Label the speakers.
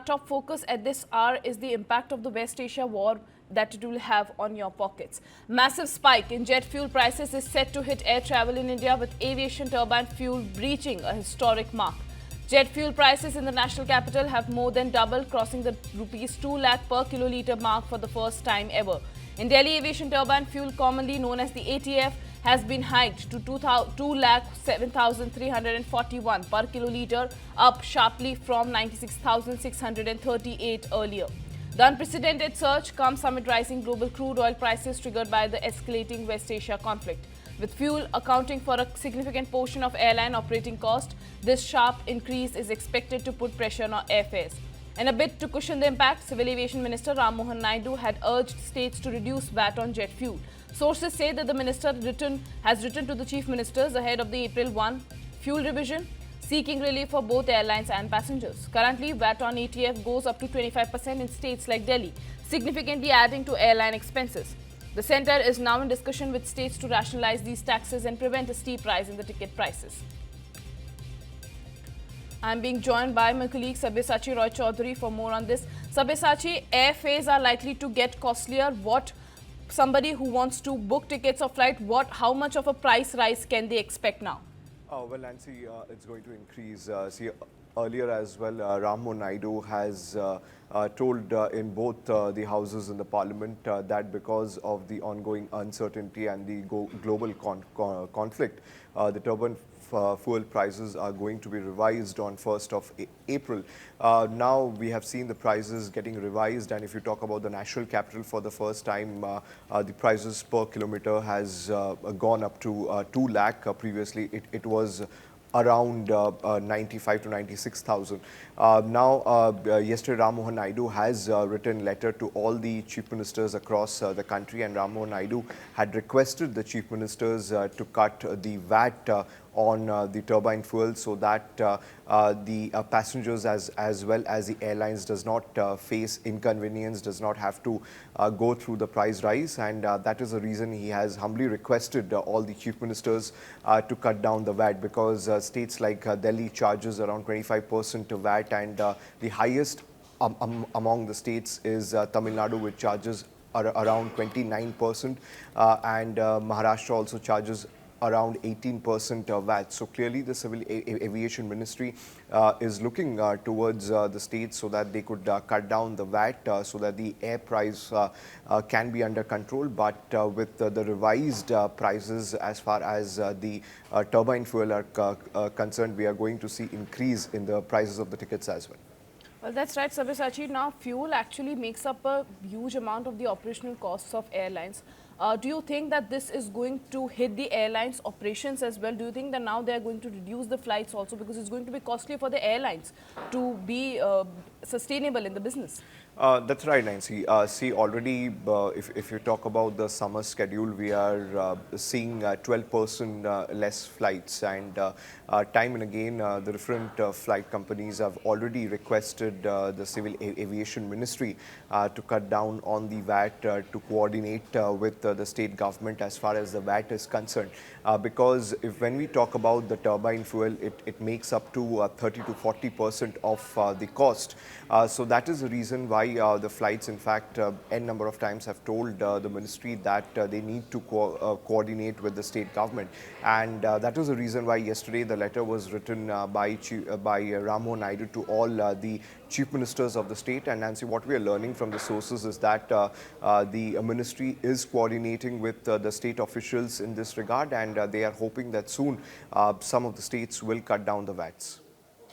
Speaker 1: top focus at this hour is the impact of the West Asia war that it will have on your pockets. Massive spike in jet fuel prices is set to hit air travel in India, with aviation turbine fuel breaching a historic mark. Jet fuel prices in the national capital have more than doubled, crossing the rupees 2 lakh per kilolitre mark for the first time ever. In Delhi, aviation turbine fuel, commonly known as the ATF, has been hiked to 2 lakh 7,341 per kilolitre, up sharply from 96,638 earlier. The unprecedented surge comes amid rising global crude oil prices triggered by the escalating West Asia conflict. With fuel accounting for a significant portion of airline operating cost, this sharp increase is expected to put pressure on airfares. In a bid to cushion the impact, Civil Aviation Minister Mohan Naidu had urged states to reduce VAT on jet fuel. Sources say that the minister has written to the chief ministers ahead of the April 1 fuel revision, seeking relief for both airlines and passengers. Currently, VAT on ATF goes up to 25% in states like Delhi, significantly adding to airline expenses. The centre is now in discussion with states to rationalize these taxes and prevent a steep rise in the ticket prices. I am being joined by my colleague Sabyasachi Roy Chaudhary for more on this. Sabyasachi, airfares are likely to get costlier. What somebody who wants to book tickets or flight, how much of a price rise can they expect now?
Speaker 2: Well, Nancy, it's going to increase. Earlier as well, Mohan Naidu has told in both the houses in the parliament that because of the ongoing uncertainty and the global conflict, the turbine fuel prices are going to be revised on 1st of April. Now we have seen the prices getting revised, and if you talk about the national capital, for the first time the prices per kilometer has gone up to 2 lakh. Previously it was around 95 to 96,000. Now, yesterday Mohan Naidu has written letter to all the chief ministers across the country, and Mohan Naidu had requested the chief ministers to cut the VAT on the turbine fuel, so that the passengers as well as the airlines does not face inconvenience, does not have to go through the price rise. And that is the reason he has humbly requested all the chief ministers to cut down the VAT, because states like Delhi charges around 25% VAT, and the highest among the states is Tamil Nadu, which charges around 29%, and Maharashtra also charges around 18% of VAT. So clearly the Civil Aviation Ministry is looking towards the states so that they could cut down the VAT so that the air price can be under control. But with the revised prices as far as the turbine fuel are concerned, we are going to see increase in the prices of the tickets as well.
Speaker 1: Well, that's right, Sabyasachi. Now, fuel actually makes up a huge amount of the operational costs of airlines. Do you think that this is going to hit the airlines' operations as well? Do you think that now they are going to reduce the flights also, because it's going to be costly for the airlines to be sustainable in the business?
Speaker 2: That's right, Nancy. See, already if you talk about the summer schedule, we are seeing 12% less flights, and time and again the different flight companies have already requested the Civil Aviation Ministry to cut down on the VAT, to coordinate with the state government as far as the VAT is concerned. Because when we talk about the turbine fuel, it makes up to 30 to 40% of the cost. So that is the reason why the flights, in fact, n number of times have told the ministry that they need to coordinate with the state government, and that was the reason why yesterday the letter was written by Mohan Naidu to all the chief ministers of the state. And Nancy, what we are learning from the sources is that the ministry is coordinating with the state officials in this regard, and they are hoping that soon some of the states will cut down the VATs.